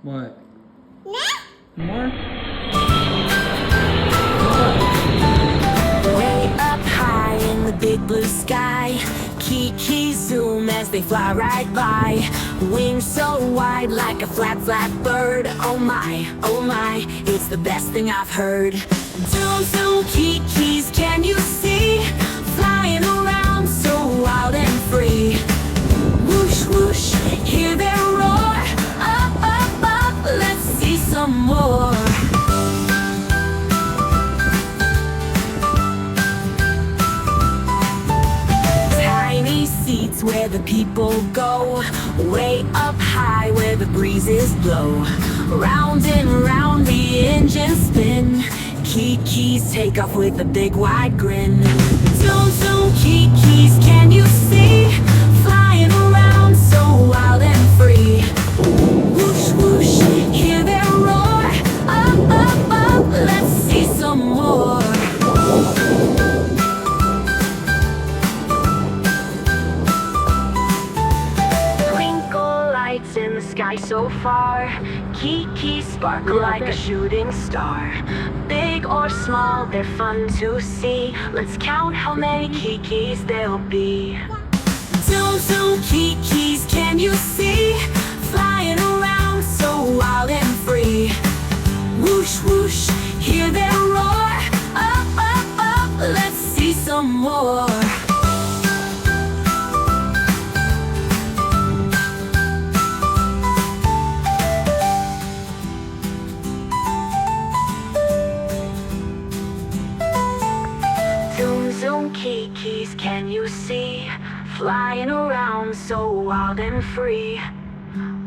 What? More? Way up high in the big blue sky, Kiki zoom as they fly right by. Wings so wide like a flat, flat bird. Oh my, it's the best thing I've heard. Zoom, zoom, Kikis, can you see? Flying around so wild and free. Whoosh, whoosh, hear their roar. Up, up, up, let's see some more. Tiny seats where the people go, way up high where the breezes blow. Round and round the engines spin, Kikis take off with a big wide grin. Zoom, zoom, Kikis, can you see? Flying around so wild and free. Whoosh, whoosh, hear their roar. Up, up, up, let's see some more. Twinkle lights in the sky so far, Kiki sparkle like a shooting star. Big or small, they're fun to see. Let's count how many Kikis there'll be. Zoom, zoom, Kikis, can you see? Flying around so wild and free. Whoosh, whoosh, hear their roar. Up, up, up, let's see some more. Zoom, zoom, Kikis, can you see? Flying around so wild and free.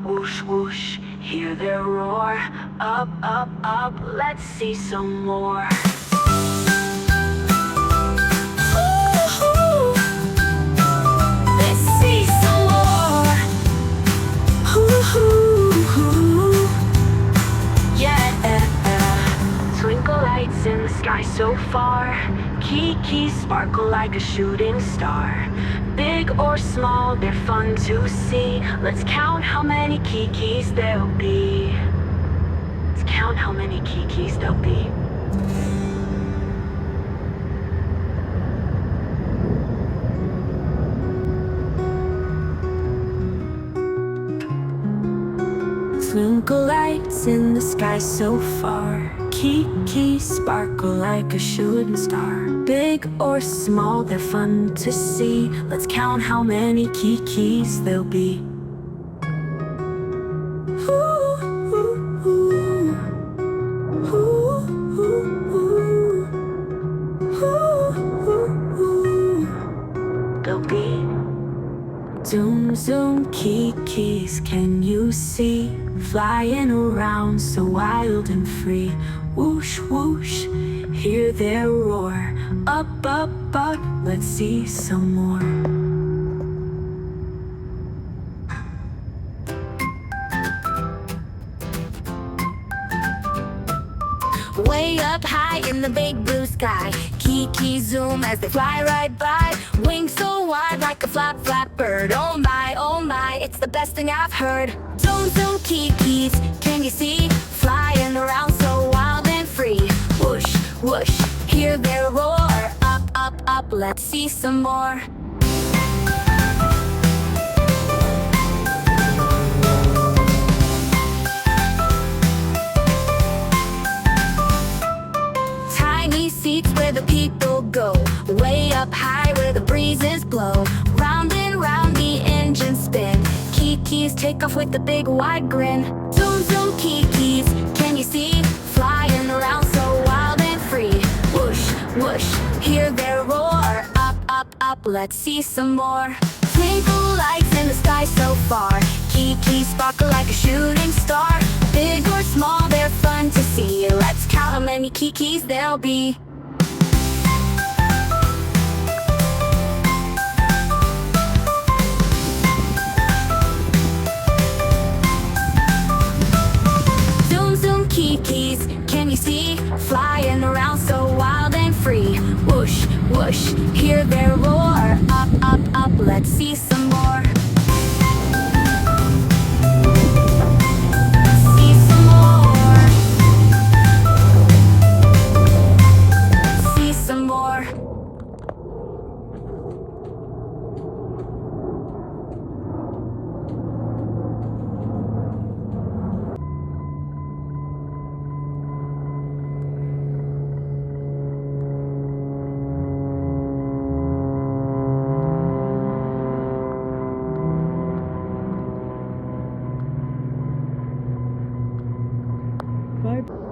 Whoosh, whoosh, hear their roar. Up, up, up, let's see some more. Ooh, let's see some more. Ooh, yeah. Twinkle lights in the sky so far, Kiki sparkle like a shooting star. Big or small, they're fun to see. Let's count how many Kikis there'll be. Let's count how many Kikis there'll be. Twinkle lights in the sky so far, Kiki sparkle like a shooting star. Big or small, they're fun to see. Let's count how many Kikis there'll be. Ooh, ooh, ooh. Ooh, ooh, ooh. Ooh, ooh, ooh. There'll be. Zoom, zoom, Kikis, can you see? Flying around so wild and free. Whoosh, whoosh, hear their roar. Up, up, up, let's see some more. Way up high in the big blue sky, Kiki zoom as they fly right by. Wings so wide like a flat, flat bird. Oh my, it's the best thing I've heard. Zoom, zoom, Kikis, can you see? Flying around so wild and free. Whoosh, whoosh, hear their roar. Up, up, up, let's see some more. Tiny seats where the people go, way up high where the breezes blow. Round and round the engines spin, Kikis take off with a big wide grin. Zoom, zoom, Kikis, can you see? Flying around so wild and free. Whoosh, whoosh, hear their roar. Up, up, up, let's see some more. Twinkle lights in the sky so far, Kiki sparkle like a shooting star. Big or small, they're fun to see. Let's count how many Kikis there'll be. Zoom, zoom, Kikis, can you see? Flying around so wild and free. Whoosh, whoosh, hear their roar. Up, up, up, let's see some more. See Bye.